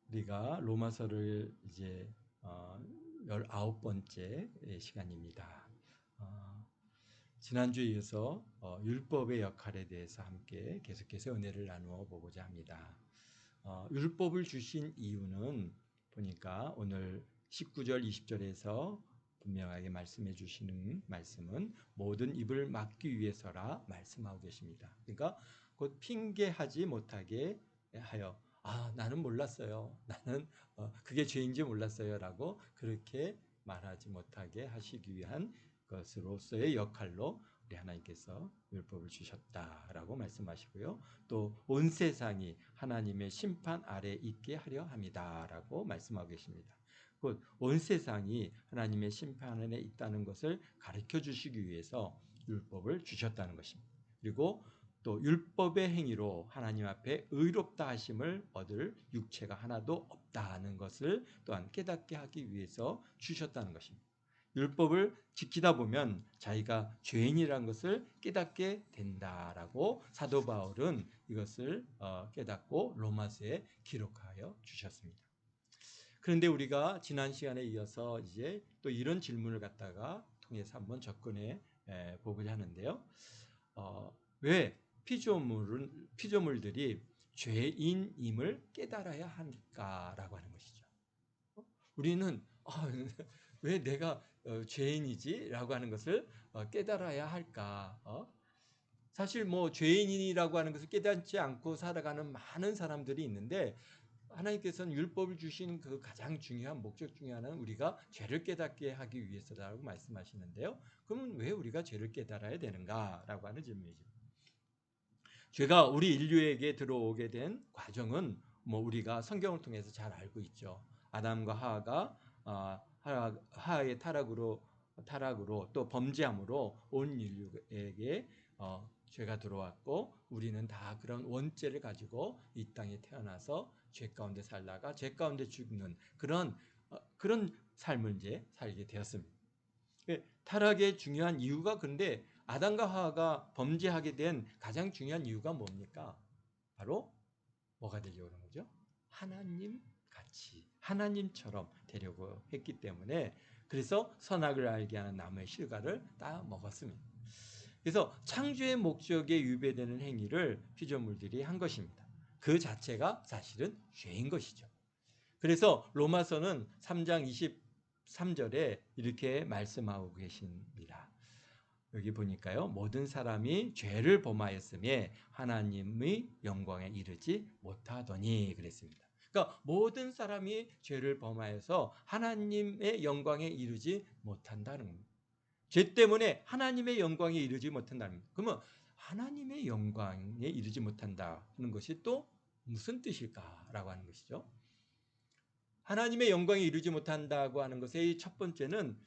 우리가 로마서를 이제 19번째 시간입니다. 지난주에 이어서 율법의 역할에 대해서 함께 계속해서 은혜를 나누어 보고자 합니다. 율법을 주신 이유는 보니까 오늘 19절 20절에서 분명하게 말씀해 주시는 말씀은 모든 입을 막기 위해서라 말씀하고 계십니다. 그러니까 곧 핑계하지 못하게 하여 나는 몰랐어요. 나는 그게 죄인지 몰랐어요 라고 그렇게 말하지 못하게 하시기 위한 것으로서의 역할로 우리 하나님께서 율법을 주셨다라고 말씀하시고요. 또 온 세상이 하나님의 심판 아래 있게 하려 함이다라고 말씀하고 계십니다. 곧 온 세상이 하나님의 심판 아래 있다는 것을 가르쳐 주시기 위해서 율법을 주셨다는 것입니다. 그리고 또 율법의 행위로 하나님 앞에 의롭다 하심을 얻을 육체가 하나도 없다는 것을 또한 깨닫게 하기 위해서 주셨다는 것입니다. 율법을 지키다 보면 자기가 죄인이라는 것을 깨닫게 된다라고 사도 바울은 이것을 깨닫고 로마서에 기록하여 주셨습니다. 그런데 우리가 지난 시간에 이어서 이제 또 이런 질문을 갖다가 통해서 한번 접근해 보고자 하는데요. 왜 피조물들이 죄인임을 깨달아야 할까라고 하는 것이죠. 우리는 왜 내가 죄인이지? 라고 하는 것을 깨달아야 할까? 사실 뭐 죄인이라고 하는 것을 깨닫지 않고 살아가는 많은 사람들이 있는데 하나님께서는 율법을 주신 그 가장 중요한 목적 중에 하나는 우리가 죄를 깨닫게 하기 위해서라고 말씀하시는데요. 그러면 왜 우리가 죄를 깨달아야 되는가라고 하는 질문이죠. 죄가 우리 인류에게 들어오게 된 과정은 뭐 우리가 성경을 통해서 잘 알고 있죠. 아담과 하하가 하하의 타락으로 또 범죄함으로 온 인류에게 죄가 들어왔고 우리는 다 그런 원죄를 가지고 이 땅에 태어나서 죄 가운데 살다가 죄 가운데 죽는 그런 삶을 이제 살게 되었습니다. 타락의 중요한 이유가 그런데 아담과 하와가 범죄하게 된 가장 중요한 이유가 뭡니까? 바로 뭐가 되려고 하는 거죠? 하나님 같이 하나님처럼 되려고 했기 때문에 그래서 선악을 알게 하는 나무의 실과를 따 먹었습니다. 그래서 창조의 목적에 위배되는 행위를 피조물들이 한 것입니다. 그 자체가 사실은 죄인 것이죠. 그래서 로마서는 3장 23절에 이렇게 말씀하고 계십니다. 여기 보니까요. 모든 사람이 죄를 범하였음에 하나님의 영광에 이르지 못하더니 그랬습니다. 그러니까 모든 사람이 죄를 범하여서 하나님의 영광에 이르지 못한다는 겁니다. 죄 때문에 하나님의 영광에 이르지 못한다는 겁니다. 그러면 하나님의 영광에 이르지 못한다는 것이 또 무슨 뜻일까라고 하는 것이죠. 하나님의 영광에 이르지 못한다고 하는 것의 첫 번째는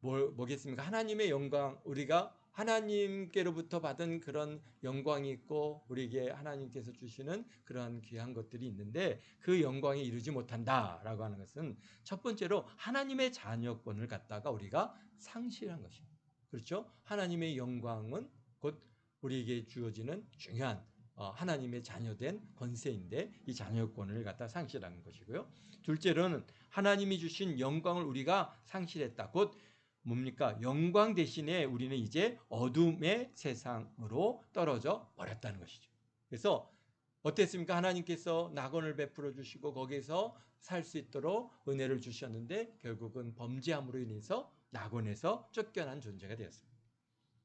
뭐겠습니까? 하나님의 영광, 우리가 하나님께로부터 받은 그런 영광이 있고 우리에게 하나님께서 주시는 그런 귀한 것들이 있는데 그 영광에 이르지 못한다라고 하는 것은 첫 번째로 하나님의 자녀권을 갖다가 우리가 상실한 것입니다. 그렇죠? 하나님의 영광은 곧 우리에게 주어지는 중요한 하나님의 자녀된 권세인데 이 자녀권을 갖다 상실하는 것이고요. 둘째로는 하나님이 주신 영광을 우리가 상실했다. 곧 뭡니까? 영광 대신에 우리는 이제 어둠의 세상으로 떨어져 버렸다는 것이죠. 그래서 어땠습니까? 하나님께서 낙원을 베풀어 주시고 거기에서 살 수 있도록 은혜를 주셨는데 결국은 범죄함으로 인해서 낙원에서 쫓겨난 존재가 되었습니다.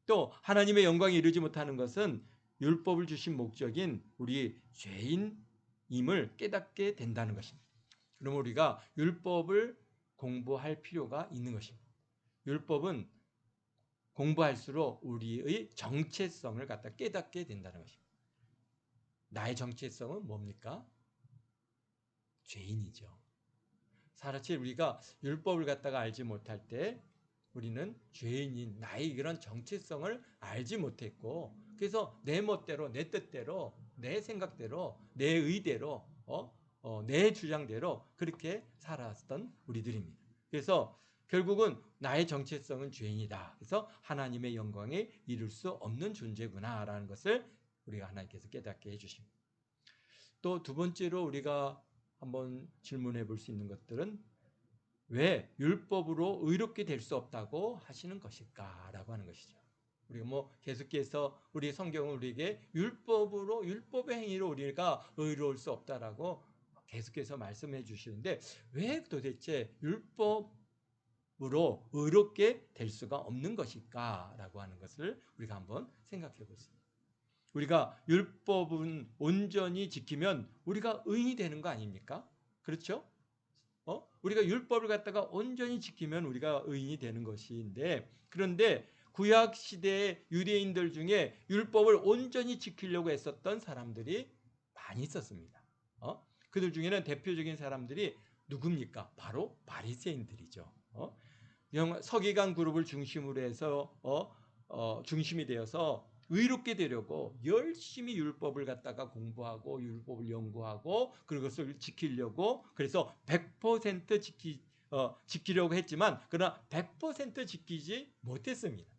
또 하나님의 영광에 이르지 못하는 것은 율법을 주신 목적인 우리 죄인임을 깨닫게 된다는 것입니다. 그럼 우리가 율법을 공부할 필요가 있는 것입니다. 율법은 공부할수록 우리의 정체성을 갖다 깨닫게 된다는 것입니다. 나의 정체성은 뭡니까? 죄인이죠. 사실 우리가 율법을 갖다가 알지 못할 때 우리는 죄인인 나의 그런 정체성을 알지 못했고 그래서 내 멋대로 내 뜻대로 내 생각대로 내 의대로 내 주장대로 그렇게 살았던 우리들입니다. 그래서 결국은 나의 정체성은 죄인이다. 그래서 하나님의 영광에 이룰 수 없는 존재구나라는 것을 우리가 하나님께서 깨닫게 해주십니다. 또 두 번째로 우리가 한번 질문해 볼 수 있는 것들은 왜 율법으로 의롭게 될 수 없다고 하시는 것일까라고 하는 것이죠. 우리가 뭐 계속해서 우리 성경은 우리에게 율법의 행위로 우리가 의로울 수 없다라고 계속해서 말씀해 주시는데 왜 도대체 율법으로 의롭게 될 수가 없는 것일까라고 하는 것을 우리가 한번 생각해 보겠습니다. 우리가 율법은 온전히 지키면 우리가 의인이 되는 거 아닙니까? 그렇죠? 우리가 율법을 갖다가 온전히 지키면 우리가 의인이 되는 것인데, 그런데 구약 시대의 유대인들 중에 율법을 온전히 지키려고 했었던 사람들이 많이 있었습니다. 그들 중에는 대표적인 사람들이 누굽니까? 바로 바리새인들이죠. 서기관 그룹을 중심으로 해서 중심이 되어서 의롭게 되려고 열심히 율법을 갖다가 공부하고 율법을 연구하고 그것을 지키려고, 그래서 100% 지키려고 했지만 그러나 100% 지키지 못했습니다.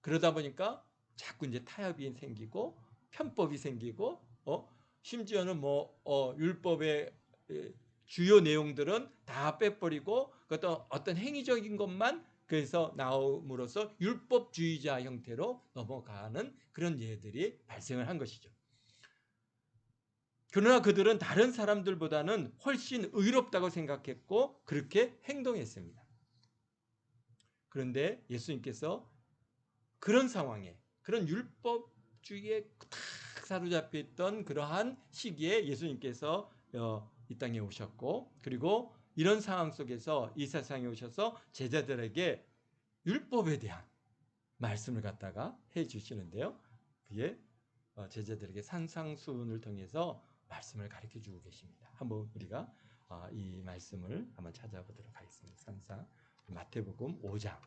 그러다 보니까 자꾸 이제 타협이 생기고 편법이 생기고 심지어는 율법의 주요 내용들은 다 빼버리고 그것도 어떤 행위적인 것만 그래서 나옴으로써 율법주의자 형태로 넘어가는 그런 예들이 발생을 한 것이죠. 그러나 그들은 다른 사람들보다는 훨씬 의롭다고 생각했고 그렇게 행동했습니다. 그런데 예수님께서 그런 상황에, 그런 율법주의에 탁 사로잡혀 있던 그러한 시기에 예수님께서 이 땅에 오셨고, 그리고 이런 상황 속에서 이 세상에 오셔서 제자들에게 율법에 대한 말씀을 갖다가 해 주시는데요. 그게 제자들에게 산상수훈을 통해서 말씀을 가르쳐 주고 계십니다. 한번 우리가 이 말씀을 한번 찾아보도록 하겠습니다. 마태복음 5장.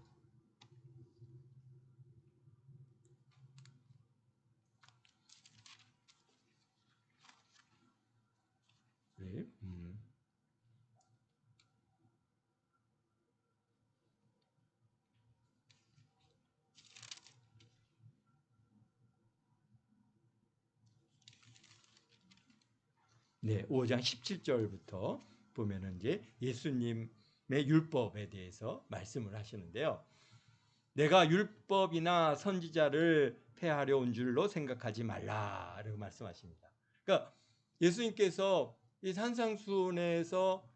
네, 5장 17절부터 보면은 이제 예수님의 율법에 대해서 말씀을 하시는데요. 내가 율법이나 선지자를 폐하려 온 줄로 생각하지 말라라고 말씀하십니다. 그러니까 예수님께서 이 산상수훈에서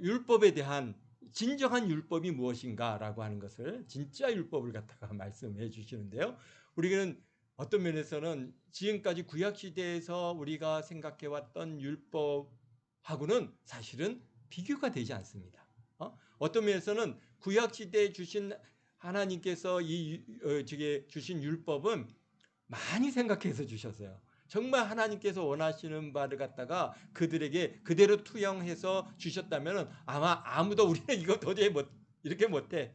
율법에 대한 진정한 율법이 무엇인가라고 하는 것을, 진짜 율법을 갖다가 말씀해 주시는데요. 우리는 어떤 면에서는 지금까지 구약 시대에서 우리가 생각해 왔던 율법하고는 사실은 비교가 되지 않습니다. 어떤 면에서는 구약 시대에 주신 하나님께서 주신 율법은 많이 생각해서 주셨어요. 정말 하나님께서 원하시는 바를 갖다가 그들에게 그대로 투영해서 주셨다면 아마 아무도 우리는 이거 도저히 이렇게 못해.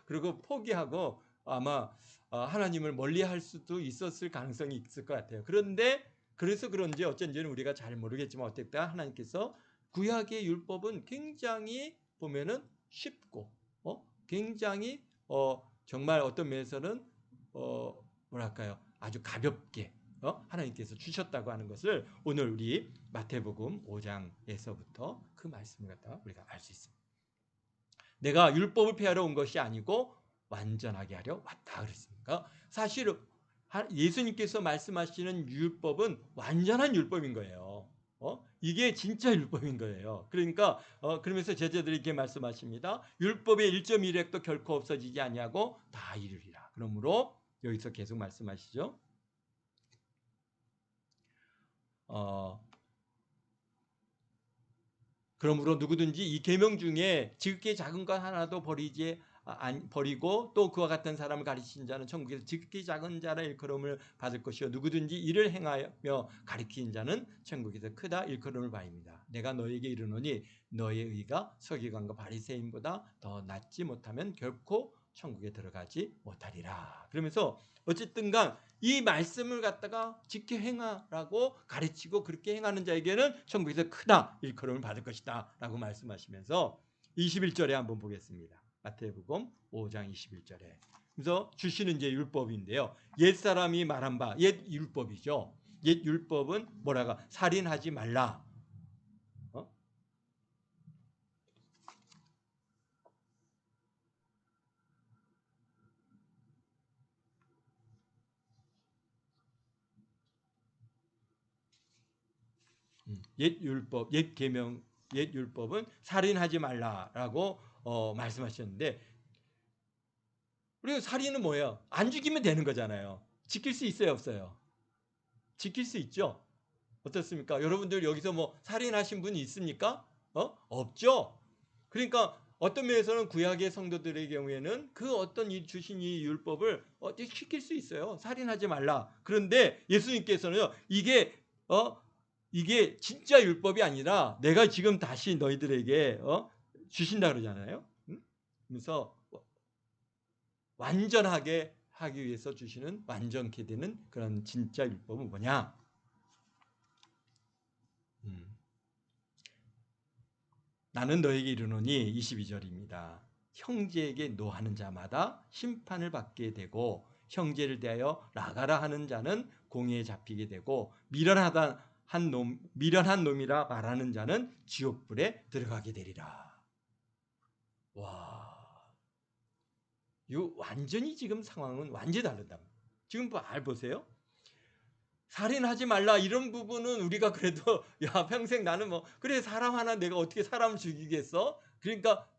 그리고 포기하고 아마 하나님을 멀리할 수도 있었을 가능성이 있을 것 같아요. 그런데 그래서 그런지 어쩐지는 우리가 잘 모르겠지만 어쨌든 하나님께서 구약의 율법은 굉장히 보면은 쉽고 굉장히 정말 어떤 면에서는 뭐랄까요, 아주 가볍게 하나님께서 주셨다고 하는 것을 오늘 우리 마태복음 5장에서부터 그 말씀을 갖다가 우리가 알 수 있습니다. 내가 율법을 폐하러 온 것이 아니고 완전하게 하려 왔다 그랬습니다. 사실 예수님께서 말씀하시는 율법은 완전한 율법인 거예요. 이게 진짜 율법인 거예요. 그러니까 그러면서 제자들이 이렇게 말씀하십니다. 율법의 1.1획도 결코 없어지지 아니하고 다 이루리라. 그러므로 여기서 계속 말씀하시죠. 그러므로 누구든지 이 계명 중에 지극히 작은 것 하나도 버리고 또 그와 같은 사람을 가르치는 자는 천국에서 지극히 작은 자라 일컬음을 받을 것이요 누구든지 이를 행하며 가르치는 자는 천국에서 크다 일컬음을 받습니다. 내가 너에게 이르노니 너의 의가 서기관과 바리새인보다 더 낫지 못하면 결코 천국에 들어가지 못하리라. 그러면서 어쨌든 간 이 말씀을 갖다가 지켜 행하라고 가르치고 그렇게 행하는 자에게는 천국에서 크다 일컬음을 받을 것이다 라고 말씀하시면서 21절에 한번 보겠습니다. 마태복음 5장 21절에. 그래서 주시는 이제 율법인데요. 옛사람이 말한 바, 옛 율법이죠. 옛 율법은 뭐라가 살인하지 말라. 옛 율법, 옛 계명, 옛 율법은 살인하지 말라라고 말씀하셨는데, 우리가 살인은 뭐예요? 안 죽이면 되는 거잖아요. 지킬 수 있어요, 없어요? 지킬 수 있죠. 어떻습니까? 여러분들 여기서 뭐 살인하신 분이 있습니까? 없죠. 그러니까 어떤 면에서는 구약의 성도들의 경우에는 그 어떤 주신 이 율법을 지킬 수 있어요. 살인하지 말라. 그런데 예수님께서는요, 이게 진짜 율법이 아니라 내가 지금 다시 너희들에게 주신다 그러잖아요. 응? 그래서 완전하게 하기 위해서 주시는 완전케 되는 그런 진짜 율법은 뭐냐? 나는 너에게 이르노니 22절입니다. 형제에게 노하는 자마다 심판을 받게 되고 형제를 대하여 나가라 하는 자는 공의에 잡히게 되고 미련한 놈이라 말하는 자는 지옥불에 들어가게 되리라. 와, 이 완전히 지금 상황은 완전히 다르다. 지금 보세요. 살인하지 말라 이런 부분은 우리가 그래도 야 평생 나는 뭐 그래 사람 하나 내가 어떻게 사람을 죽이겠어? 그러니까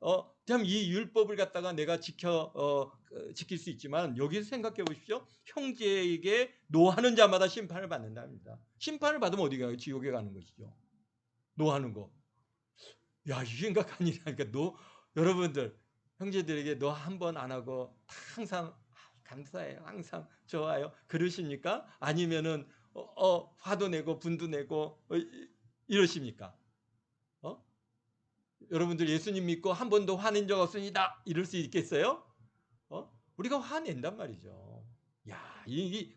참 이 율법을 갖다가 내가 지킬 수 있지만 여기서 생각해 보십시오. 형제에게 노하는 자마다 심판을 받는답니다. 심판을 받으면 어디 가요? 지옥에 가는 것이죠. 노하는 거. 야, 이 생각 아니라니까 여러분들 형제들에게 너 한 번 안 하고 항상 감사해요. 항상 좋아요. 그러십니까? 아니면은 화도 내고 분도 내고 이러십니까? 여러분들 예수님 믿고 한 번도 화낸 적 없습니다. 이럴 수 있겠어요? 우리가 화낸단 말이죠. 야,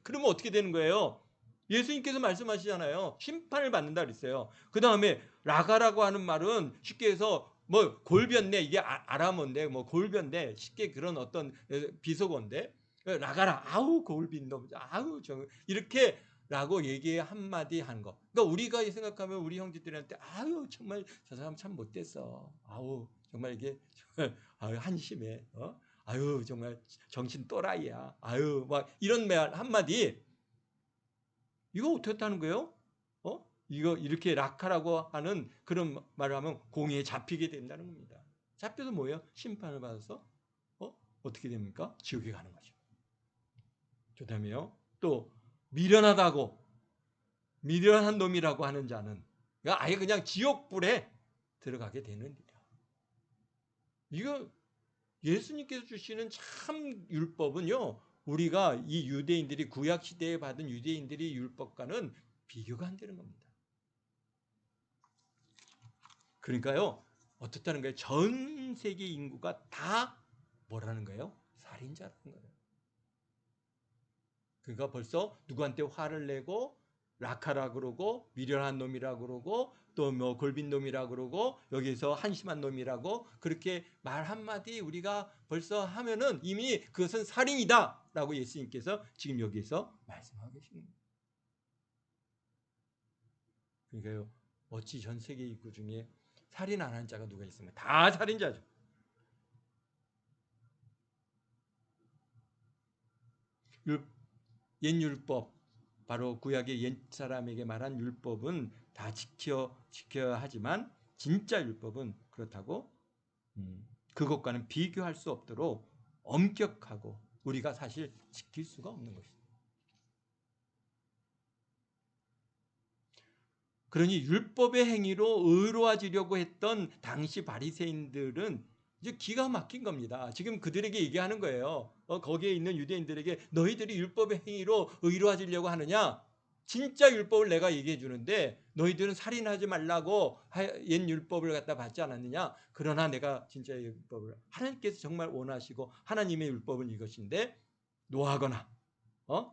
그러면 어떻게 되는 거예요? 예수님께서 말씀하시잖아요. 심판을 받는다 그랬어요. 그 다음에 라가라고 하는 말은 쉽게 해서 뭐 골변내 이게 아람어인데 뭐 골변내 쉽게 그런 어떤 비속어인데 라가라 아우 골빈 놈 아우 이렇게 라고 얘기 한마디 하는 거. 그러니까 우리가 생각하면 우리 형제들한테 아유 정말 저 사람 참 못됐어. 아우 정말 이게 정말 아유 한심해. 아유 정말 정신 또라이야. 아유 막 이런 말 한마디 이거 어떻게 하는 거예요? 이거 이렇게 락하라고 하는 그런 말을 하면 공의에 잡히게 된다는 겁니다. 잡혀도 뭐예요? 심판을 받아서 어떻게 됩니까? 지옥에 가는 거죠. 그다음에요. 또 미련한 놈이라고 하는 자는 아예 그냥 지옥불에 들어가게 되는 일이야. 이거 예수님께서 주시는 참 율법은요. 우리가 이 유대인들이 구약 시대에 받은 유대인들이 율법과는 비교가 안 되는 겁니다. 그러니까요. 어떻다는 거예요? 전 세계 인구가 다 뭐라는 거예요? 살인자라는 거예요. 그러니까 벌써 누구한테 화를 내고 라카라 그러고 미련한 놈이라 그러고 또 뭐 골빈 놈이라 그러고 여기서 한심한 놈이라고 그렇게 말 한마디 우리가 벌써 하면은 이미 그것은 살인이다라고 예수님께서 지금 여기서 말씀하고 계시는 거예요. 그러니까요. 어찌 전 세계 인구 중에 살인 안 한 자가 누가 있습니까? 다 살인자죠. 옛 율법 바로 구약의 옛 사람에게 말한 율법은 다 지켜야 하지만 진짜 율법은 그렇다고 그것과는 비교할 수 없도록 엄격하고 우리가 사실 지킬 수가 없는 것입니다. 그러니 율법의 행위로 의로워지려고 했던 당시 바리새인들은 이제 기가 막힌 겁니다. 지금 그들에게 얘기하는 거예요. 거기에 있는 유대인들에게 너희들이 율법의 행위로 의로워지려고 하느냐? 진짜 율법을 내가 얘기해 주는데 너희들은 살인하지 말라고 옛 율법을 갖다 받지 않았느냐? 그러나 내가 진짜 율법을 하나님께서 정말 원하시고 하나님의 율법은 이것인데 노하거나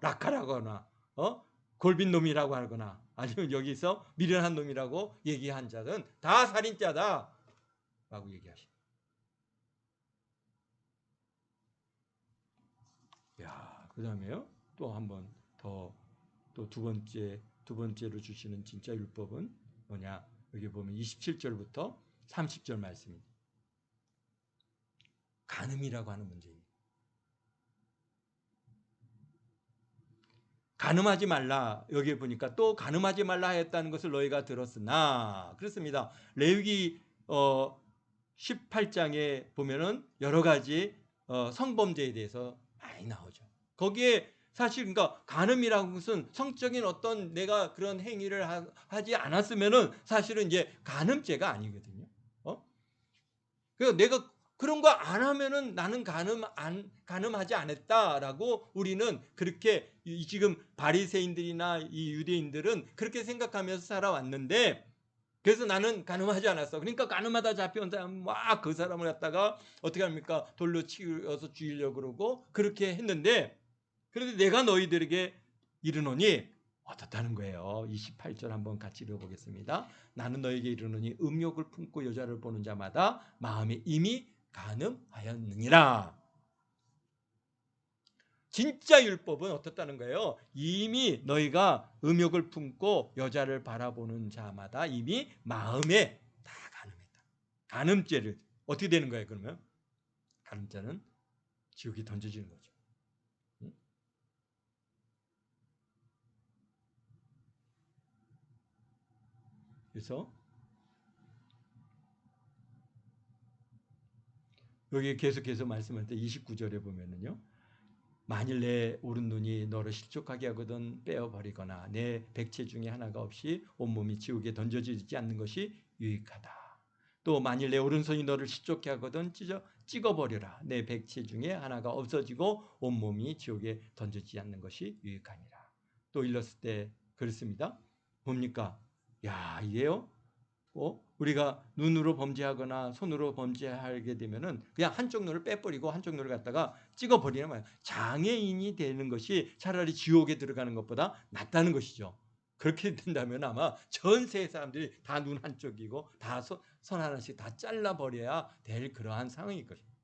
낙하라거나 골빈 놈이라고 하거나 아니면 여기서 미련한 놈이라고 얘기한 자는 다 살인자다 라고 얘기하십니다. 야, 그 다음에요 또 한 번 더 또 두 번째 두 번째로 주시는 진짜 율법은 뭐냐? 여기 보면 27절부터 30절 말씀입니다. 간음이라고 하는 문제입니다. 간음하지 말라. 여기 보니까 또 간음하지 말라 하였다는 것을 너희가 들었으나, 그렇습니다. 레위기 18장에 보면은 여러 가지 성범죄에 대해서 많이 나오죠. 거기에 사실 그러니까 간음이라는 것은 성적인 어떤 내가 그런 행위를 하지 않았으면은 사실은 이제 간음죄가 아니거든요. 그래서 내가 그런 거 안 하면은 나는 간음하지 않았다라고 우리는 그렇게 지금 바리새인들이나 이 유대인들은 그렇게 생각하면서 살아왔는데, 그래서 나는 간음하지 않았어. 그러니까 간음하다 잡혀온 사람 막 그 사람을 갖다가 어떻게 합니까? 돌로 치어서 죽이려고 그러고 그렇게 했는데, 그런데 내가 너희들에게 이르노니 어떻다는 거예요. 28절 한번 같이 읽어보겠습니다. 나는 너에게 이르노니 음욕을 품고 여자를 보는 자마다 마음에 이미 간음하였느니라. 진짜 율법은 어떻다는 거예요? 이미 너희가 음욕을 품고 여자를 바라보는 자마다 이미 마음에 다 간음했다. 간음죄를 어떻게 되는 거예요? 그러면 간음죄는 지옥에 던져지는 거죠. 그래서 여기 계속해서 말씀할 때 29절에 보면은요, 만일 내 오른눈이 너를 실족하게 하거든 빼어버리거나 내 백체 중에 하나가 없이 온몸이 지옥에 던져지지 않는 것이 유익하다. 또 만일 내 오른손이 너를 실족하게 하거든 찍어버려라. 내 백체 중에 하나가 없어지고 온몸이 지옥에 던져지지 않는 것이 유익하니라. 또 일렀을 때 그렇습니다. 뭡니까? 야, 이게요, 우리가 눈으로 범죄하거나 손으로 범죄하게 되면은 그냥 한쪽 눈을 빼버리고 한쪽 눈을 갖다가 찍어버리는 거예요. 장애인이 되는 것이 차라리 지옥에 들어가는 것보다 낫다는 것이죠. 그렇게 된다면 아마 전 세계 사람들이 다 눈 한쪽이고 다 손 하나씩 다 잘라버려야 될 그러한 상황일 것입니다.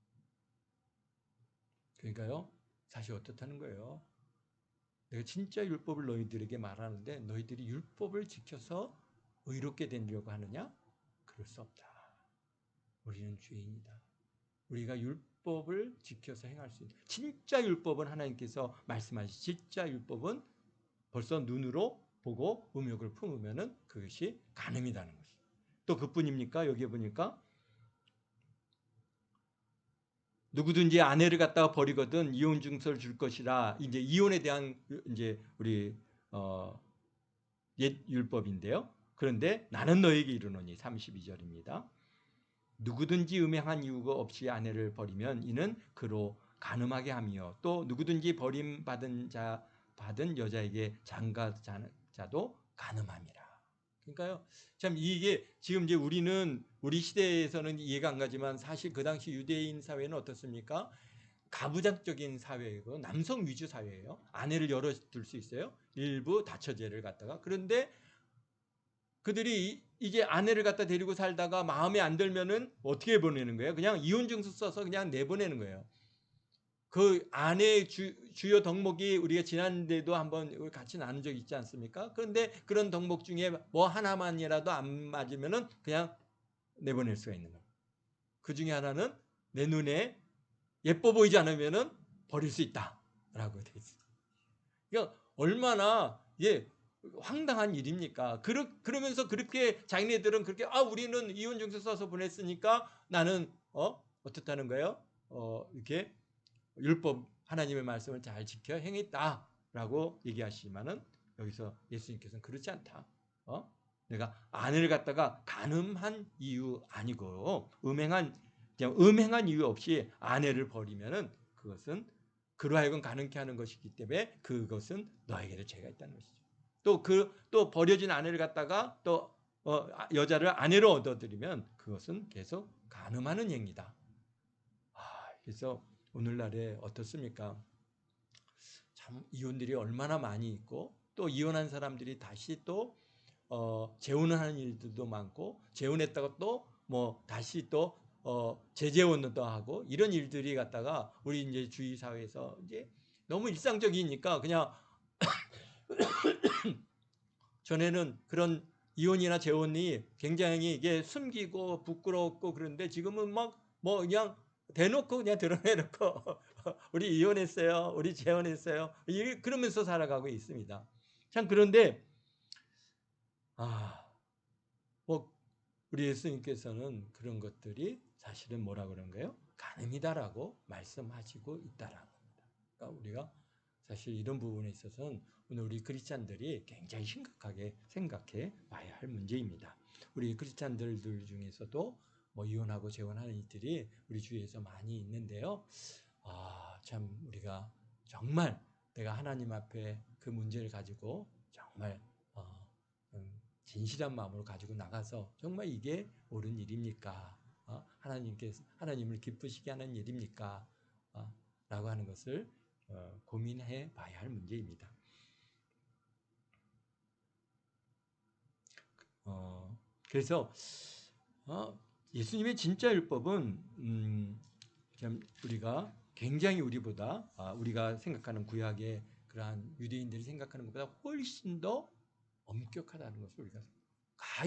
그러니까요, 사실 어떻다는 거예요? 내가 진짜 율법을 너희들에게 말하는데 너희들이 율법을 지켜서 의롭게 되려고 하느냐? 그럴 수 없다. 우리는 죄인이다. 우리가 율법을 지켜서 행할 수 있는 진짜 율법은 하나님께서 말씀하신 진짜 율법은 벌써 눈으로 보고 음욕을 품으면은 그것이 간음이라는 것이죠. 또 그뿐입니까? 여기 보니까 누구든지 아내를 갖다가 버리거든 이혼 증서를 줄 것이라, 이제 이혼에 대한 이제 우리 옛 율법인데요. 그런데 나는 너에게 이르노니 32절입니다. 누구든지 음행한 이유가 없이 아내를 버리면 이는 그로 간음하게 하며 또 누구든지 버림받은 여자에게 장가자도 간음함이라. 그러니까요, 참 이게 지금 이제 우리 시대에서는 이해가 안 가지만 사실 그 당시 유대인 사회는 어떻습니까? 가부장적인 사회이고 남성 위주 사회예요. 아내를 여러 둘 수 있어요. 일부 다처제를 갖다가. 그런데 그들이 이제 아내를 갖다 데리고 살다가 마음에 안 들면은 어떻게 보내는 거예요? 그냥 이혼증서 써서 그냥 내보내는 거예요. 그 아내의 주요 덕목이 우리가 지난데도 한번 같이 나눈 적 있지 않습니까? 그런데 그런 덕목 중에 뭐 하나만이라도 안 맞으면은 그냥 내보낼 수가 있는 거예요. 그 중에 하나는 내 눈에 예뻐 보이지 않으면은 버릴 수 있다라고 돼 있어요. 그러니까 얼마나 황당한 일입니까? 그러면서 그렇게 자기네들은 그렇게 우리는 이혼 증서 써서 보냈으니까 나는 어떻다는 거예요? 이렇게 율법 하나님의 말씀을 잘 지켜 행했다라고 얘기하시지만은 여기서 예수님께서는 그렇지 않다. 내가 아내를 갖다가 간음한 이유 아니고 음행한 이유 없이 아내를 버리면은 그것은 그로 하여금 가능케 하는 것이기 때문에 그것은 너에게도 죄가 있다는 것이죠. 또 버려진 아내를 갖다가 또 여자를 아내로 얻어들이면 그것은 계속 간음하는 행위다. 그래서 오늘날에 어떻습니까? 참 이혼들이 얼마나 많이 있고 또 이혼한 사람들이 다시 또 재혼을 하는 일들도 많고 재혼했다가 또 뭐 다시 또 재재혼도 하고 이런 일들이 갖다가 우리 이제 주위 사회에서 이제 너무 일상적이니까 그냥 전에는 그런 이혼이나 재혼이 굉장히 이게 숨기고 부끄럽고 그런데 지금은 막 뭐 그냥 대놓고 그냥 드러내놓고 우리 이혼했어요. 우리 재혼했어요. 그러면서 살아가고 있습니다. 참 그런데 뭐 우리 예수님께서는 그런 것들이 사실은 뭐라 그런 거예요? 간음이다라고 말씀하시고 있다라는 겁니다. 그러니까 우리가 사실 이런 부분에 있어서는 오늘 우리 크리스찬들이 굉장히 심각하게 생각해 봐야 할 문제입니다. 우리 크리스찬들 중에서도 뭐 이혼하고 재혼하는 이들이 우리 주위에서 많이 있는데요. 참 우리가 정말 내가 하나님 앞에 그 문제를 가지고 정말 진실한 마음으로 가지고 나가서 정말 이게 옳은 일입니까? 하나님을 기쁘시게 하는 일입니까? 라고 하는 것을 고민해 봐야 할 문제입니다. 그래서 예수님의 진짜 율법은 참 우리가 굉장히 우리보다 우리가 생각하는 구약의 그러한 유대인들이 생각하는 것보다 훨씬 더 엄격하다는 것을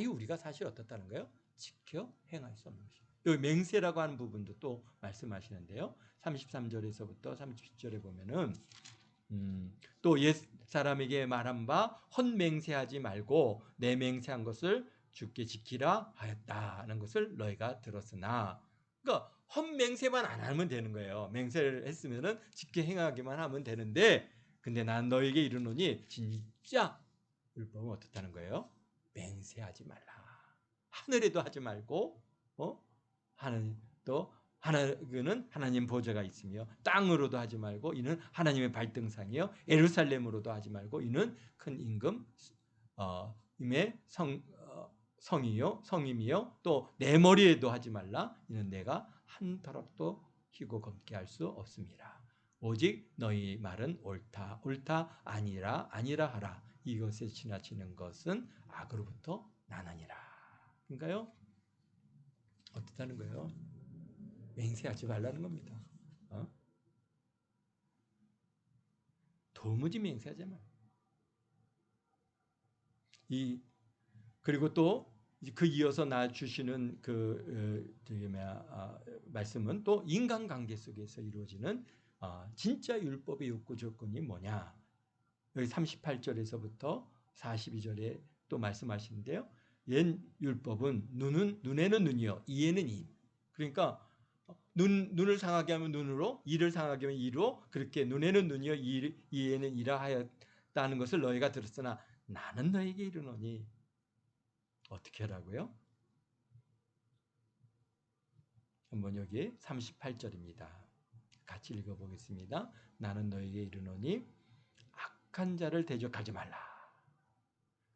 우리가 사실 어떻다는 거예요? 지켜 행할 수 없는 것이에요. 여기 맹세라고 하는 부분도 또 말씀하시는데요. 33절에서부터 30절에 보면은 또 옛 사람에게 말한 바 헛맹세하지 말고 내 맹세한 것을 주께 지키라 하였다는 것을 너희가 들었으나, 그러니까 헛맹세만 안 하면 되는 거예요. 맹세를 했으면은 지켜 행하기만 하면 되는데, 근데 난 너에게 이르노니 진짜 율법은 어떻다는 거예요? 맹세하지 말라. 하늘에도 하지 말고 그는 하나님 보좌가 있으며, 땅으로도 하지 말고 이는 하나님의 발등상이요, 예루살렘으로도 하지 말고 이는 큰 임금의 성임이요 또 내 머리에도 하지 말라. 이는 내가 한 더럽도 희고 검게 할 수 없습니다. 오직 너희 말은 옳다 옳다 아니라 아니라 하라. 이것에 지나치는 것은 악으로부터 나느니라. 그러니까요, 어떻다는 거예요? 맹세하지 말라는 겁니다. 도무지 맹세하지 말. 그리고 또 그 이어서 나 주시는 말씀은 또 인간관계 속에서 이루어지는 진짜 율법의 욕구 조건이 뭐냐? 여기 38절에서부터 42절에 또 말씀하시는데요. 옛 율법은 눈에는 눈이요, 이에는 이. 그러니까 눈을 상하게 하면 눈으로, 이를 상하게 하면 이로, 그렇게 눈에는 눈이요 이에는 이라 하였다는 것을 너희가 들었으나 나는 너에게 이르노니. 어떻게 하라고요? 한번 여기 38절입니다. 같이 읽어보겠습니다. 나는 너에게 이르노니 악한 자를 대적하지 말라.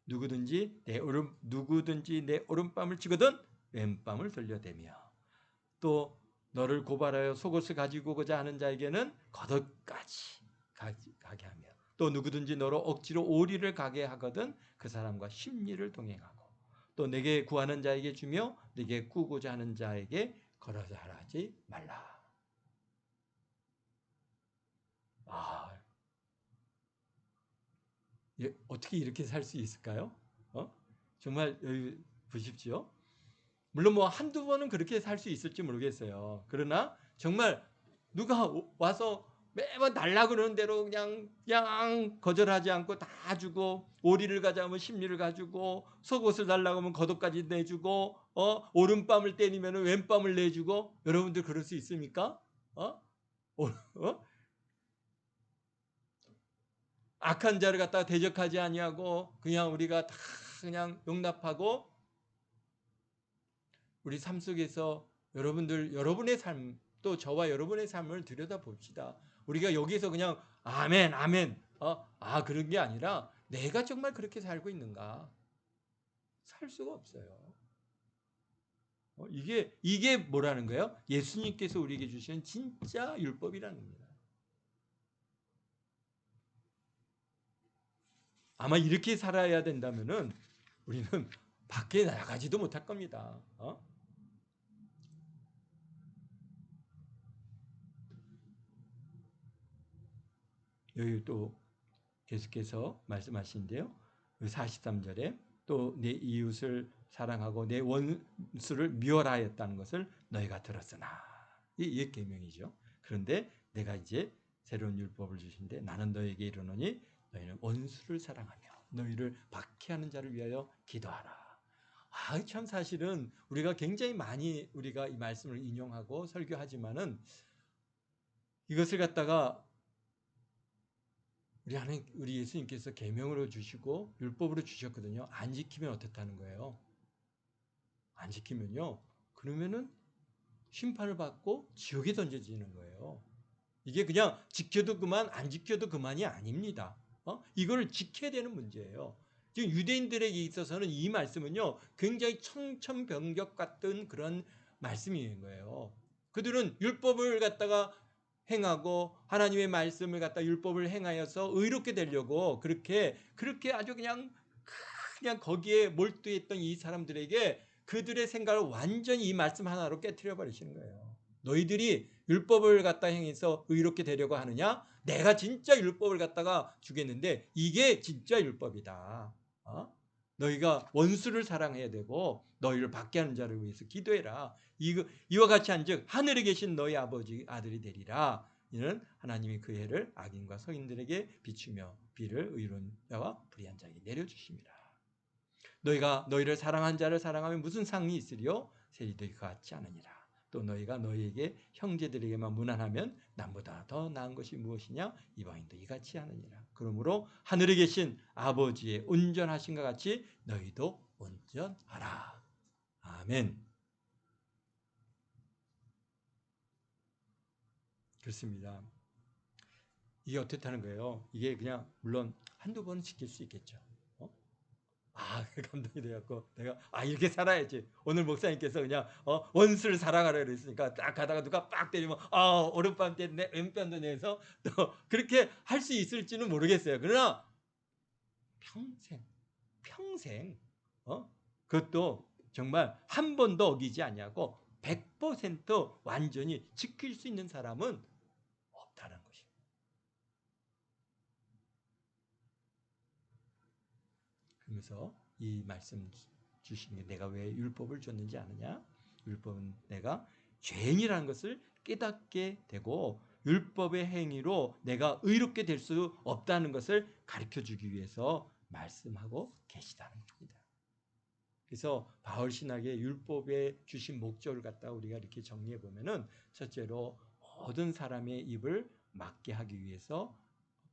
누구든지 내 오른뺨을 치거든 왼뺨을 돌려대며, 또 너를 고발하여 속옷을 가지고 오고자 하는 자에게는 겉옷까지 가게 하며, 또 누구든지 너로 억지로 오리를 가게 하거든 그 사람과 십리를 동행하고, 또 내게 구하는 자에게 주며 내게 꾸고자 하는 자에게 걸어서 하지 말라. 어떻게 이렇게 살 수 있을까요? 정말 여기 보십시오. 물론 뭐 한두 번은 그렇게 살 수 있을지 모르겠어요. 그러나 정말 누가 와서 매번 달라 그러는 대로 그냥 거절하지 않고 다 주고, 오리를 가자면 십리를 가지고, 속옷을 달라고 하면 겉옷까지 내주고, 오른뺨을 때리면 왼뺨을 내주고. 여러분들 그럴 수 있습니까? 악한 자를 갖다가 대적하지 아니하고 그냥 우리가 다 그냥 용납하고, 우리 삶 속에서 여러분의 삶, 또 저와 여러분의 삶을 들여다봅시다. 우리가 여기서 그냥 아멘 아멘 그런 게 아니라 내가 정말 그렇게 살고 있는가? 살 수가 없어요. 이게 뭐라는 거예요? 예수님께서 우리에게 주신 진짜 율법이라는 겁니다. 아마 이렇게 살아야 된다면은 우리는 밖에 나가지도 못할 겁니다. 여기 또 계속해서 말씀하시는데요. 43절에 또 내 이웃을 사랑하고 내 원수를 미워하였다는 것을 너희가 들었으나, 이 계명이죠. 그런데 내가 이제 새로운 율법을 주신데 나는 너에게 이르노니 너희는 원수를 사랑하며 너희를 박해하는 자를 위하여 기도하라. 참 사실은 우리가 굉장히 많이 우리가 이 말씀을 인용하고 설교하지만은 이것을 갖다가 우리 예수님께서 계명으로 주시고 율법으로 주셨거든요. 안 지키면 어떻다는 거예요? 안 지키면요, 그러면은 심판을 받고 지옥에 던져지는 거예요. 이게 그냥 지켜도 그만, 안 지켜도 그만이 아닙니다. 이걸 지켜야 되는 문제예요. 지금 유대인들에게 있어서는 이 말씀은요, 굉장히 청천벽력 같은 그런 말씀인 거예요. 그들은 율법을 갖다가 행하고 하나님의 말씀을 갖다 율법을 행하여서 의롭게 되려고 그렇게 아주 그냥 거기에 몰두했던 이 사람들에게 그들의 생각을 완전히 이 말씀 하나로 깨트려 버리시는 거예요. 너희들이 율법을 갖다 행해서 의롭게 되려고 하느냐? 내가 진짜 율법을 갖다가 주겠는데 이게 진짜 율법이다. 너희가 원수를 사랑해야 되고 너희를 받게 하는 자를 위해서 기도해라. 이와 같이 한즉 하늘에 계신 너희 아버지 아들이 되리라. 이는 하나님이 그 해를 악인과 서인들에게 비추며 비를 의로운 자와 불의한 자에게 내려주심이라. 너희가 너희를 사랑한 자를 사랑하면 무슨 상이 있으리요? 세리들이 그와 같지 않으니라. 또 너희가 너희에게 형제들에게만 무난하면 남보다 더 나은 것이 무엇이냐? 이방인도 이같이 하느니라. 그러므로 하늘에 계신 아버지의 온전하신과 같이 너희도 온전하라. 아멘. 그렇습니다. 이게 어떻다는 거예요? 이게 그냥 물론 한두 번은 지킬 수 있겠죠. 감동이 돼갖고 내가 이렇게 살아야지. 오늘 목사님께서 그냥 원수를 사랑하라 그랬으니까 딱 가다가 누가 빡 때리면 오른뺨 때리네 왼뺨도 내서 또 그렇게 할 수 있을지는 모르겠어요. 그러나 평생 그것도 정말 한 번도 어기지 않냐고 100% 완전히 지킬 수 있는 사람은 없다는 것입니다. 그러면서 이 말씀 주신 게 내가 왜 율법을 줬는지 아느냐? 율법은 내가 죄인이라는 것을 깨닫게 되고 율법의 행위로 내가 의롭게 될 수 없다는 것을 가르쳐주기 위해서 말씀하고 계시다는 겁니다. 그래서 바울 신학의 율법에 주신 목적을 갖다 우리가 이렇게 정리해 보면은 첫째로 모든 사람의 입을 막게 하기 위해서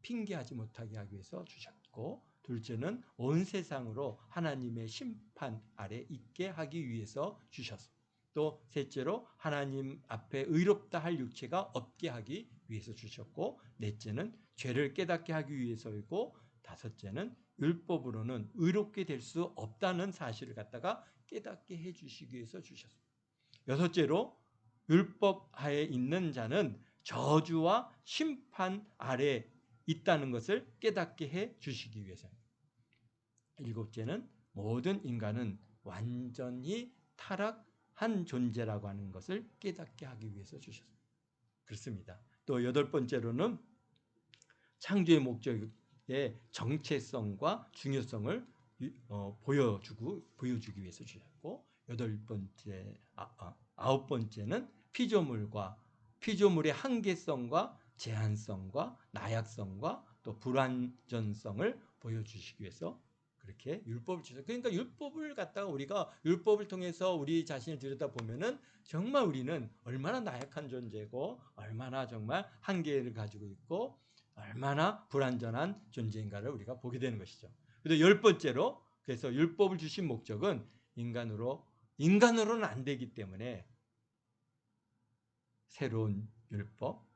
핑계하지 못하게 하기 위해서 주셨고, 둘째는 온 세상으로 하나님의 심판 아래 있게 하기 위해서 주셨습니다. 또 셋째로 하나님 앞에 의롭다 할 육체가 없게 하기 위해서 주셨고, 넷째는 죄를 깨닫게 하기 위해서이고, 다섯째는 율법으로는 의롭게 될 수 없다는 사실을 갖다가 깨닫게 해주시기 위해서 주셨습니다. 여섯째로 율법 하에 있는 자는 저주와 심판 아래 있다는 것을 깨닫게 해 주시기 위해서입니다. 일곱째는 모든 인간은 완전히 타락한 존재라고 하는 것을 깨닫게 하기 위해서 주셨습니다. 그렇습니다. 또 여덟 번째로는 창조의 목적의 정체성과 중요성을 보여주기 위해서 주셨고, 아홉 번째는 피조물의 한계성과 제한성과 나약성과 또 불완전성을 보여주시기 위해서 그렇게 율법을 주셨어요. 그러니까 율법을 갖다가 우리가 율법을 통해서 우리 자신을 들여다보면은 정말 우리는 얼마나 나약한 존재고 얼마나 정말 한계를 가지고 있고 얼마나 불완전한 존재인가를 우리가 보게 되는 것이죠. 그래서 열 번째로, 그래서 율법을 주신 목적은 인간으로는 안 되기 때문에 새로운 율법,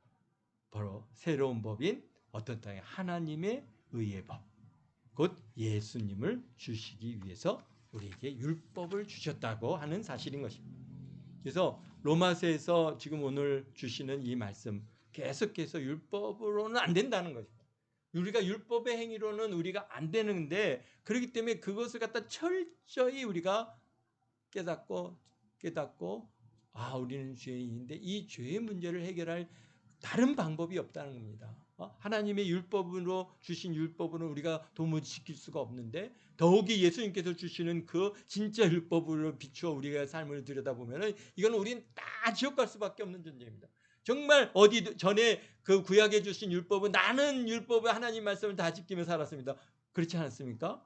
바로 새로운 법인 어떤 땅에 하나님의 의의 법, 곧 예수님을 주시기 위해서 우리에게 율법을 주셨다고 하는 사실인 것입니다. 그래서 로마서에서 지금 오늘 주시는 이 말씀, 계속해서 율법으로는 안 된다는 것입니다. 우리가 율법의 행위로는 우리가 안 되는데, 그렇기 때문에 그것을 갖다 철저히 우리가 깨닫고 우리는 죄인인데 이 죄의 문제를 해결할 다른 방법이 없다는 겁니다. 하나님의 율법으로 주신 율법으로 우리가 도무지 지킬 수가 없는데 더욱이 예수님께서 주시는 그 진짜 율법으로 비추어 우리가 삶을 들여다보면 이건 우리는 다 지옥 갈 수밖에 없는 존재입니다. 정말 어디 전에 그 구약에 주신 율법은 나는 율법을 하나님 말씀을 다 지키며 살았습니다. 그렇지 않았습니까?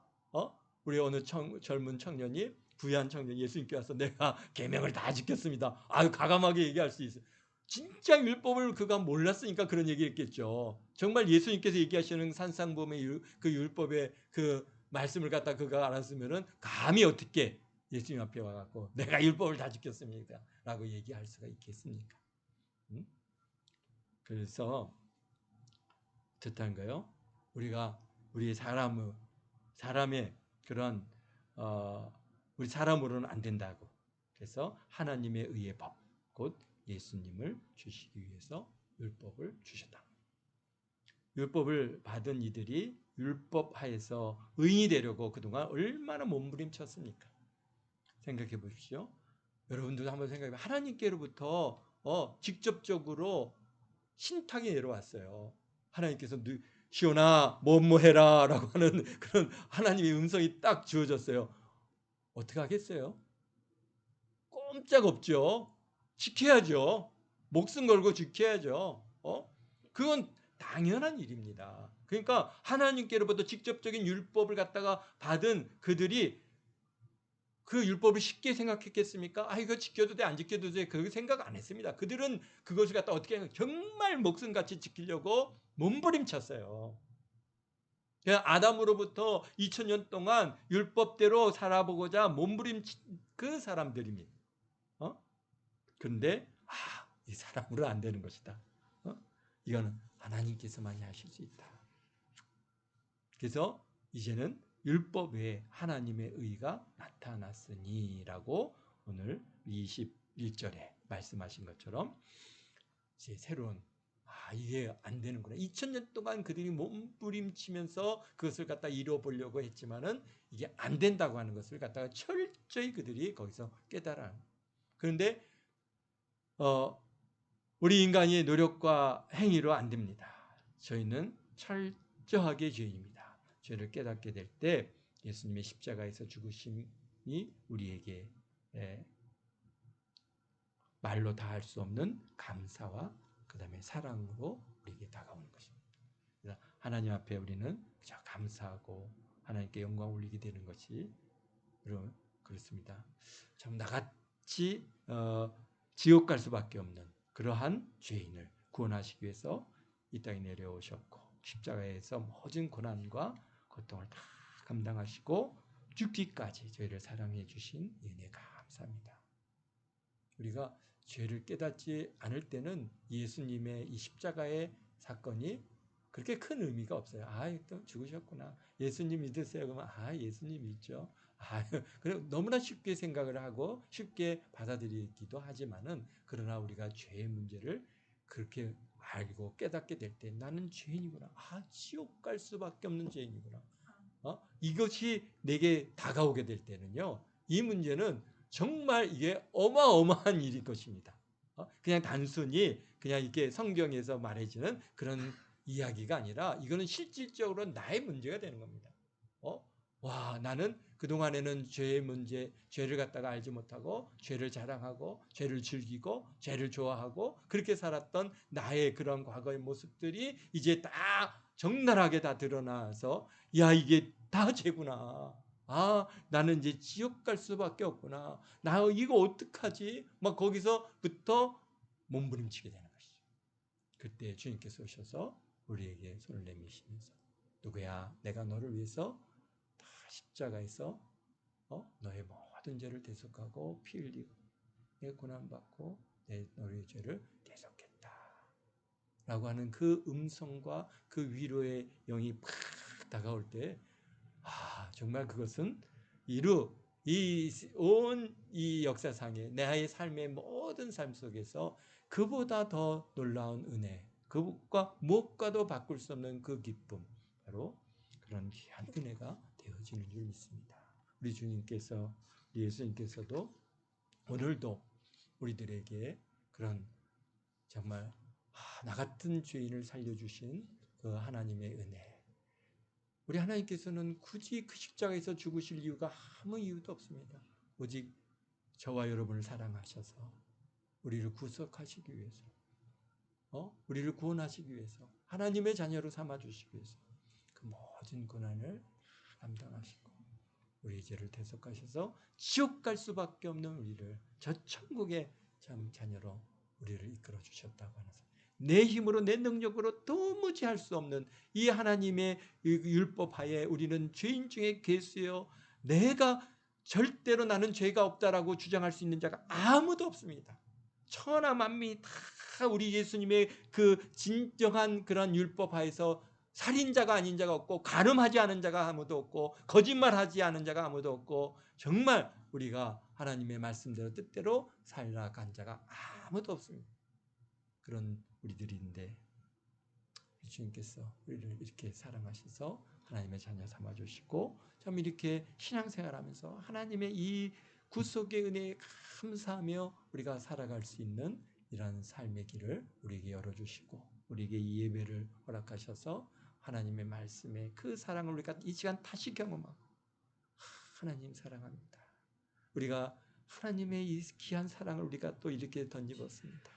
우리 어느 젊은 청년이 부유한 청년 예수님께 와서 내가 계명을 다 지켰습니다. 아유 가감하게 얘기할 수 있어요. 진짜 율법을 그가 몰랐으니까 그런 얘기했겠죠. 정말 예수님께서 얘기하시는 산상범의 그 율법의 그 말씀을 갖다 그가 알았으면은 감히 어떻게 예수님 앞에 와갖고 내가 율법을 다 지켰습니다 라고 얘기할 수가 있겠습니까? 그래서 어떻다는가요? 우리가 우리 사람의 그런 우리 사람으로는 안 된다고. 그래서 하나님의 의의 법, 곧 예수님을 주시기 위해서 율법을 주셨다. 율법을 받은 이들이 율법 하에서 의인이 되려고 그동안 얼마나 몸부림쳤습니까? 생각해 보십시오. 여러분들도 한번 생각해 보세요. 하나님께로부터 직접적으로 신탁이 내려왔어요. 하나님께서 시온아 뭐뭐 해라 라고 하는 그런 하나님의 음성이 딱 주어졌어요. 어떻게 하겠어요? 꼼짝없죠. 지켜야죠. 목숨 걸고 지켜야죠. 그건 당연한 일입니다. 그러니까 하나님께로부터 직접적인 율법을 갖다가 받은 그들이 그 율법을 쉽게 생각했겠습니까? 이거 지켜도 돼, 안 지켜도 돼. 그렇게 생각 안 했습니다. 그들은 그것을 갖다 어떻게 정말 목숨같이 지키려고 몸부림쳤어요. 아담으로부터 2000년 동안 율법대로 살아보고자 몸부림친 그 사람들입니다. 그런데 이 사람으로 안 되는 것이다. 이거는 하나님께서만이 하실 수 있다. 그래서 이제는 율법 외에 하나님의 의가 나타났으니라고 오늘 21절에 말씀하신 것처럼 이제 새로운 이게 안 되는구나. 2000년 동안 그들이 몸부림치면서 그것을 갖다 이뤄보려고 했지만은 이게 안 된다고 하는 것을 갖다가 철저히 그들이 거기서 깨달아. 그런데 우리 인간의 노력과 행위로 안 됩니다. 저희는 철저하게 죄인입니다. 죄를 깨닫게 될 때 예수님의 십자가에서 죽으심이 우리에게 말로 다 할 수 없는 감사와 그 다음에 사랑으로 우리에게 다가오는 것입니다. 그래서 하나님 앞에 우리는 그저 감사하고 하나님께 영광 올리게 되는 것이 그렇습니다. 참 나같이 지옥 갈 수밖에 없는 그러한 죄인을 구원하시기 위해서 이 땅에 내려오셨고 십자가에서 모든 고난과 고통을 다 감당하시고 죽기까지 저희를 사랑해 주신 은혜가 감사합니다. 우리가 죄를 깨닫지 않을 때는 예수님의 이 십자가의 사건이 그렇게 큰 의미가 없어요. 또 죽으셨구나. 예수님 믿으세요. 그러면 예수님 믿죠. 너무나 쉽게 생각을 하고 쉽게 받아들이기도 하지만은 그러나 우리가 죄의 문제를 그렇게 알고 깨닫게 될 때 나는 죄인이구나. 지옥 갈 수밖에 없는 죄인이구나. 이것이 내게 다가오게 될 때는요. 이 문제는 정말 이게 어마어마한 일일 것입니다. 그냥 단순히 그냥 이렇게 성경에서 말해지는 그런 이야기가 아니라 이거는 실질적으로 나의 문제가 되는 겁니다. 나는 그동안에는 죄의 문제, 죄를 갖다가 알지 못하고 죄를 자랑하고 죄를 즐기고 죄를 좋아하고 그렇게 살았던 나의 그런 과거의 모습들이 이제 다 적나라하게 다 드러나서 이게 다 죄구나. 나는 이제 지옥 갈 수밖에 없구나. 나 이거 어떡하지? 막 거기서부터 몸부림치게 되는 것이죠. 그때 주님께서 오셔서 우리에게 손을 내미시면서 누구야? 내가 너를 위해서 다 십자가에서 너의 모든 죄를 대속하고 피 흘리고 내 고난받고 너의 죄를 대속했다. 라고 하는 그 음성과 그 위로의 영이 팍 다가올 때 정말 그것은 이 역사상에 내 삶의 모든 삶 속에서 그보다 더 놀라운 은혜, 그것과 무엇과도 바꿀 수 없는 그 기쁨, 바로 그런 귀한 은혜가 되어지는 줄 믿습니다. 우리 주님께서, 우리 예수님께서도 오늘도 우리들에게 그런 정말 나 같은 죄인을 살려주신 그 하나님의 은혜. 우리 하나님께서는 굳이 그 십자가에서 죽으실 이유가 아무 이유도 없습니다. 오직 저와 여러분을 사랑하셔서 우리를 구속하시기 위해서, 우리를 구원하시기 위해서, 하나님의 자녀로 삼아주시기 위해서 그 모든 고난을 담당하시고 우리의 죄를 대속하셔서 지옥 갈 수밖에 없는 우리를 저 천국의 참 자녀로 우리를 이끌어 주셨다고 하는, 내 힘으로 내 능력으로 도무지 할 수 없는 이 하나님의 율법 하에 우리는 죄인 중에 괴수여 내가 절대로 나는 죄가 없다라고 주장할 수 있는 자가 아무도 없습니다. 천하 만민이 다 우리 예수님의 그 진정한 그런 율법 하에서 살인자가 아닌 자가 없고 간음하지 않은 자가 아무도 없고 거짓말하지 않은 자가 아무도 없고 정말 우리가 하나님의 말씀대로 뜻대로 살아간 자가 아무도 없습니다. 그런 우리들인데 주님께서 우리를 이렇게 사랑하셔서 하나님의 자녀 삼아주시고 참 이렇게 신앙생활하면서 하나님의 이 구속의 은혜에 감사하며 우리가 살아갈 수 있는 이러한 삶의 길을 우리에게 열어주시고 우리에게 이 예배를 허락하셔서 하나님의 말씀에 그 사랑을 우리가 이 시간 다시 경험하고 하나님 사랑합니다. 우리가 하나님의 이 귀한 사랑을 우리가 또 이렇게 던져봤습니다.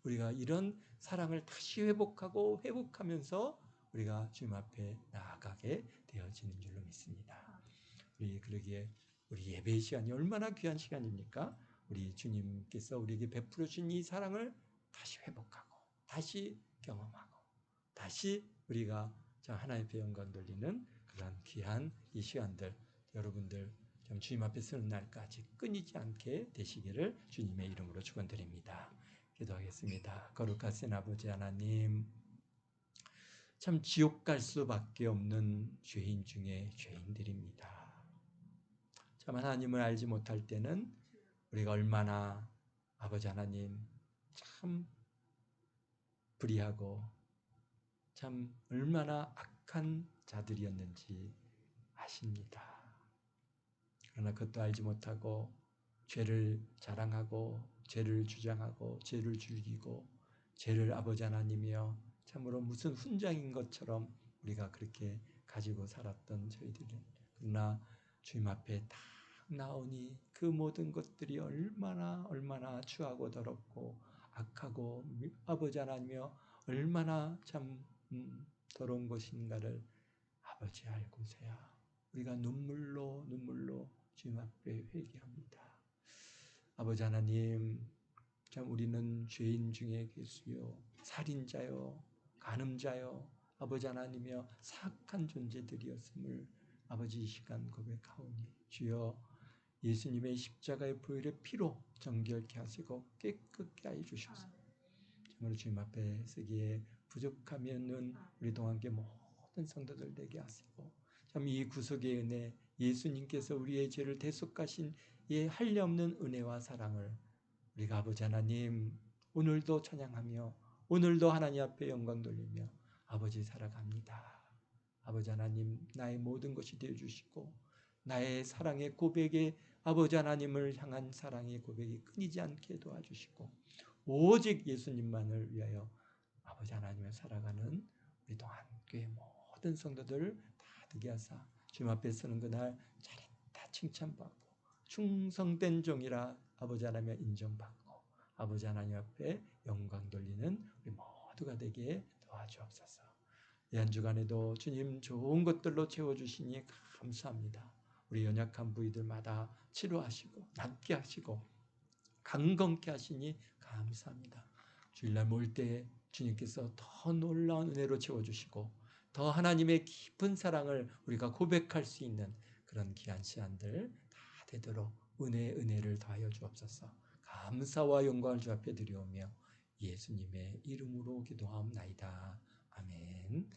우리가 이런 사랑을 다시 회복하면서 우리가 주님 앞에 나아가게 되어지는 줄로 믿습니다. 우리 그러기에 우리 예배 시간이 얼마나 귀한 시간입니까? 우리 주님께서 우리에게 베풀어 주신 이 사랑을 다시 회복하고 다시 경험하고 다시 우리가 하나님 앞에 영광 돌리는 그런 귀한 이 시간들 여러분들 좀 주님 앞에 서는 날까지 끊이지 않게 되시기를 주님의 이름으로 축원드립니다. 기도하겠습니다. 거룩하신 아버지 하나님, 참 지옥 갈 수밖에 없는 죄인 중에 죄인들입니다. 참 하나님을 알지 못할 때는 우리가 얼마나 아버지 하나님 참 불의하고 참 얼마나 악한 자들이었는지 아십니다. 그러나 그것도 알지 못하고 죄를 자랑하고 죄를 주장하고 죄를 즐기고 죄를 아버지 하나님이여 참으로 무슨 훈장인 것처럼 우리가 그렇게 가지고 살았던 저희들은, 그러나 주님 앞에 딱 나오니 그 모든 것들이 얼마나 추하고 더럽고 악하고 아버지 하나님이여 얼마나 참 더러운 것인가를 아버지 알고서야 우리가 눈물로 주님 앞에 회개합니다. 아버지 하나님, 참 우리는 죄인 중에 계수요 살인자요 간음자요 아버지 하나님이여 사악한 존재들이었음을 아버지 이 시간 고백하오니 주여 예수님의 십자가의 보혈의 피로 정결케 하시고 깨끗게 하여 주셔서 정말 주님 앞에 서기에 부족하면은 우리 동안께 모든 성도들 되게 하시고 참 이 구속의 은혜 예수님께서 우리의 죄를 대속하신 이 한량없는 은혜와 사랑을 우리가 아버지 하나님 오늘도 찬양하며 오늘도 하나님 앞에 영광 돌리며 아버지 살아갑니다. 아버지 하나님 나의 모든 것이 되어주시고 나의 사랑의 고백에 아버지 하나님을 향한 사랑의 고백이 끊이지 않게 도와주시고 오직 예수님만을 위하여 아버지 하나님을 살아가는 우리 동안교회 모든 성도들 다 되게 하사 주님 앞에 서는 그날 잘했다 칭찬받고 충성된 종이라 아버지 하나님의 인정받고 아버지 하나님 앞에 영광 돌리는 우리 모두가 되게 도와주옵소서. 이 한 주간에도 주님 좋은 것들로 채워주시니 감사합니다. 우리 연약한 부위들마다 치료하시고 낫게 하시고 강건케 하시니 감사합니다. 주일날 모일 때 주님께서 더 놀라운 은혜로 채워주시고 더 하나님의 깊은 사랑을 우리가 고백할 수 있는 그런 귀한 시간들 다 되도록 은혜를 더하여 주옵소서. 감사와 영광을 주 앞에 드리오며 예수님의 이름으로 기도하옵나이다. 아멘.